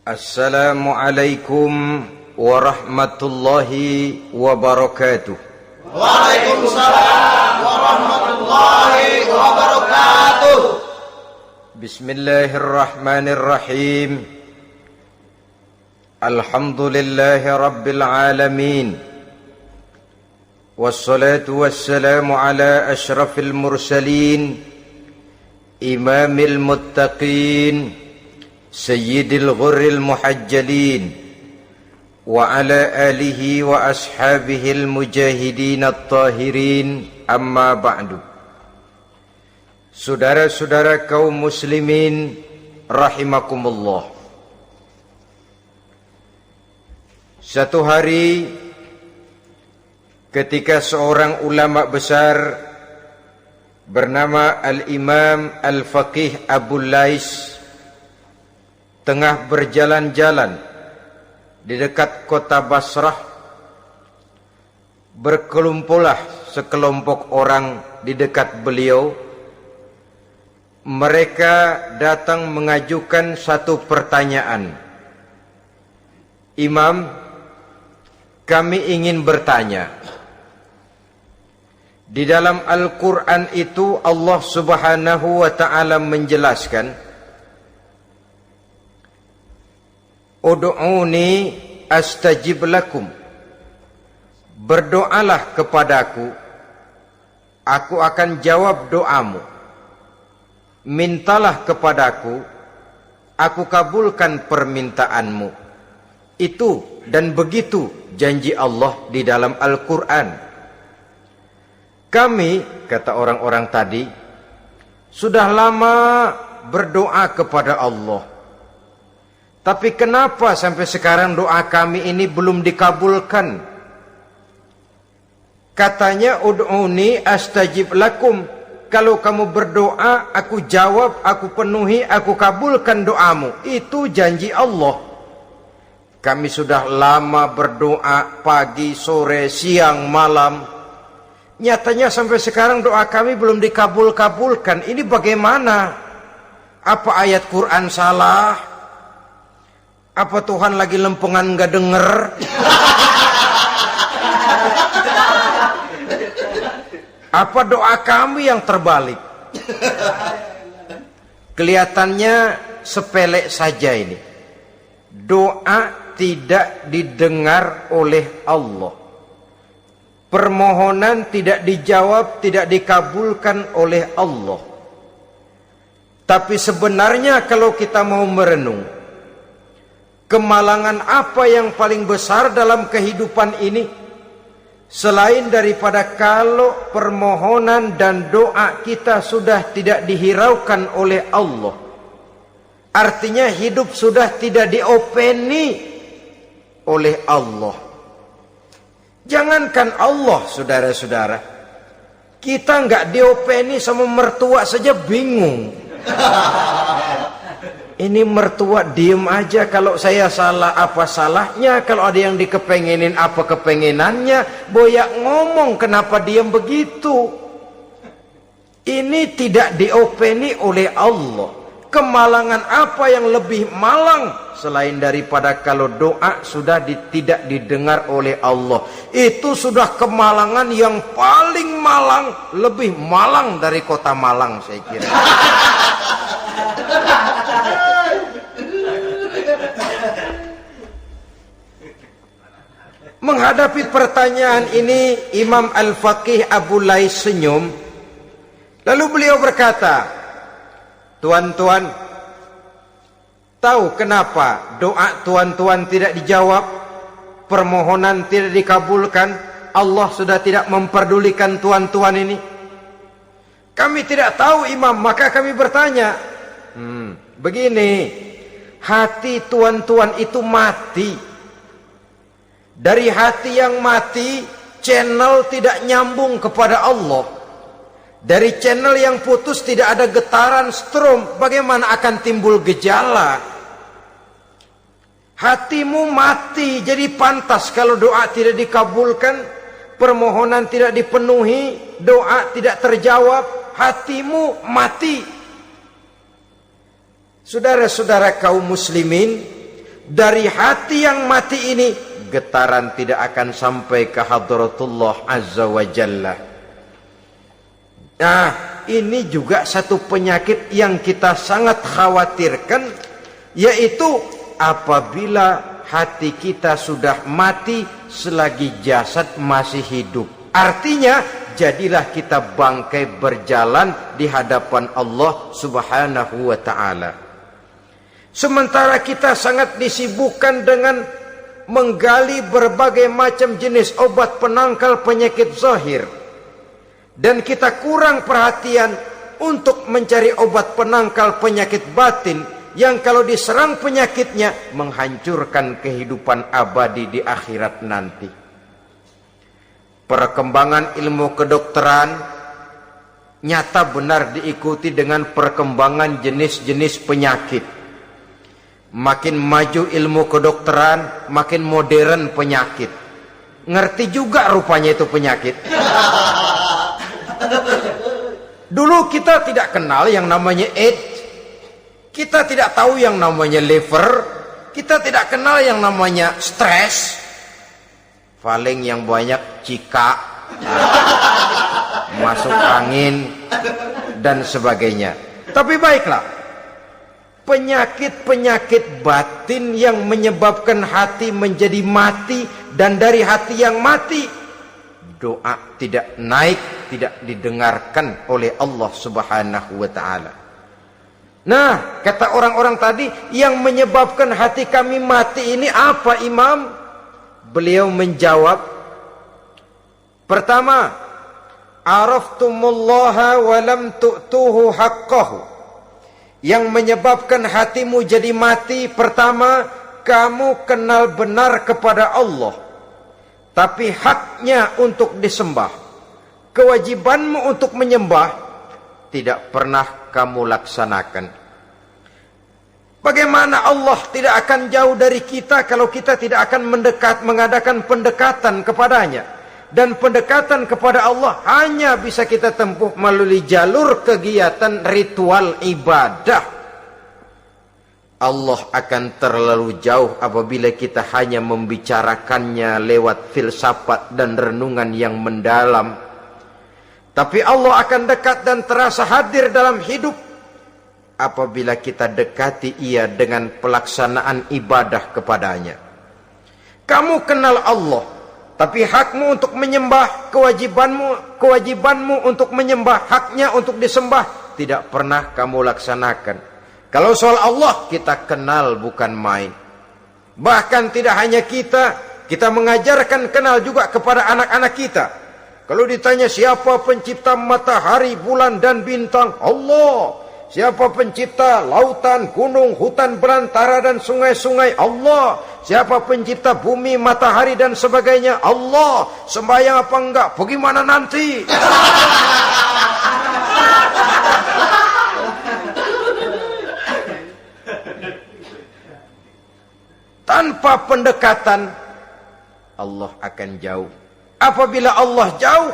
Assalamualaikum warahmatullahi wabarakatuh. Waalaikumsalam warahmatullahi wabarakatuh. Bismillahirrahmanirrahim. Alhamdulillahi rabbil alamin. Wassalatu wassalamu ala ashrafil mursalin, imamil muttaqin, sayyidil ghurril muhajjalin, wa ala alihi wa ashabihil mujahidin at-tahirin, amma ba'du. Saudara-saudara kaum muslimin rahimakumullah. Satu hari ketika seorang ulama besar bernama Al-Imam Al-Faqih Abu Lais tengah berjalan-jalan di dekat kota Basrah, berkelumpulah sekelompok orang di dekat beliau. Mereka datang mengajukan satu pertanyaan. Imam, kami ingin bertanya. Di dalam Al-Quran itu Allah Subhanahu wa ta'ala menjelaskan, Ud'uni astajib lakum. Berdoalah kepadaku, aku akan jawab doamu. Mintalah kepadaku, aku kabulkan permintaanmu. Itu dan begitu janji Allah di dalam Al-Quran. Kami, kata orang-orang tadi, sudah lama berdoa kepada Allah. Tapi kenapa sampai sekarang doa kami ini belum dikabulkan? Katanya, ud'uni astajib lakum. Kalau kamu berdoa, aku jawab, aku penuhi, aku kabulkan doamu. Itu janji Allah. Kami sudah lama berdoa pagi, sore, siang, malam. Nyatanya sampai sekarang doa kami belum dikabulkan. Ini bagaimana? Apa ayat Quran salah? Apa Tuhan lagi lempengan nggak denger? Apa doa kami yang terbalik? Kelihatannya sepele saja ini. Doa tidak didengar oleh Allah. Permohonan tidak dijawab, tidak dikabulkan oleh Allah. Tapi sebenarnya kalau kita mau merenung, kemalangan apa yang paling besar dalam kehidupan ini selain daripada kalau permohonan dan doa kita sudah tidak dihiraukan oleh Allah? Artinya hidup sudah tidak diopeni oleh Allah. Jangankan Allah, saudara-saudara, kita nggak diopeni sama mertua saja bingung. Ini mertua diem aja, kalau saya salah apa salahnya, kalau ada yang dikepengenin apa kepengenannya, boyak ngomong kenapa diem begitu. Ini tidak diopeni oleh Allah. Kemalangan apa yang lebih malang selain daripada kalau doa sudah tidak didengar oleh Allah? Itu sudah kemalangan yang paling malang, lebih malang dari kota Malang saya kira. Menghadapi pertanyaan ini, Imam Al-Faqih Abu Lais senyum. Lalu beliau berkata, tuan-tuan, tahu kenapa doa tuan-tuan tidak dijawab, permohonan tidak dikabulkan? Allah sudah tidak memperdulikan tuan-tuan ini. Kami tidak tahu, Imam, maka kami bertanya. Begini, hati tuan-tuan itu mati. Dari hati yang mati, channel tidak nyambung kepada Allah. Dari channel yang putus tidak ada getaran strom, bagaimana akan timbul gejala? Hatimu mati, jadi pantas kalau doa tidak dikabulkan, permohonan tidak dipenuhi, doa tidak terjawab, hatimu mati. Saudara-saudara kaum muslimin, dari hati yang mati ini, getaran tidak akan sampai ke hadratullah azza wa jalla. Nah, ini juga satu penyakit yang kita sangat khawatirkan, yaitu apabila hati kita sudah mati selagi jasad masih hidup. Artinya, jadilah kita bangkai berjalan di hadapan Allah subhanahu wa ta'ala. Sementara kita sangat disibukkan dengan menggali berbagai macam jenis obat penangkal penyakit zahir, dan kita kurang perhatian untuk mencari obat penangkal penyakit batin yang kalau diserang penyakitnya menghancurkan kehidupan abadi di akhirat nanti. Perkembangan ilmu kedokteran nyata benar diikuti dengan perkembangan jenis-jenis penyakit. Makin maju ilmu kedokteran, makin modern penyakit. Ngerti juga rupanya itu penyakit. Dulu kita tidak kenal yang namanya AIDS. Kita tidak tahu yang namanya liver. Kita tidak kenal yang namanya stres. Paling yang banyak cika, masuk angin, dan sebagainya. Tapi baiklah, penyakit-penyakit batin yang menyebabkan hati menjadi mati, dan dari hati yang mati, doa tidak naik, tidak didengarkan oleh Allah subhanahu wa ta'ala. Nah, kata orang-orang tadi, yang menyebabkan hati kami mati ini apa, Imam? Beliau menjawab, pertama, araftumullaha wa lam tu'tuhu haqqahu. Yang menyebabkan hatimu jadi mati, pertama, kamu kenal benar kepada Allah, tapi haknya untuk disembah, kewajibanmu untuk menyembah, tidak pernah kamu laksanakan. Bagaimana Allah tidak akan jauh dari kita kalau kita tidak akan mengadakan pendekatan kepadanya? Dan pendekatan kepada Allah hanya bisa kita tempuh melalui jalur kegiatan ritual ibadah. Allah akan terlalu jauh apabila kita hanya membicarakannya lewat filsafat dan renungan yang mendalam. Tapi Allah akan dekat dan terasa hadir dalam hidup apabila kita dekati ia dengan pelaksanaan ibadah kepadanya. Kamu kenal Allah, tapi hakmu untuk menyembah, kewajibanmu untuk menyembah, haknya untuk disembah, tidak pernah kamu laksanakan. Kalau soal Allah kita kenal bukan main. Bahkan tidak hanya kita mengajarkan kenal juga kepada anak-anak kita. Kalau ditanya siapa pencipta matahari, bulan dan bintang? Allah. Siapa pencipta lautan, gunung, hutan belantara dan sungai-sungai? Allah. Siapa pencipta bumi, matahari dan sebagainya? Allah. Sembahyang apa enggak? Bagaimana nanti? Tanpa pendekatan, Allah akan jauh. Apabila Allah jauh,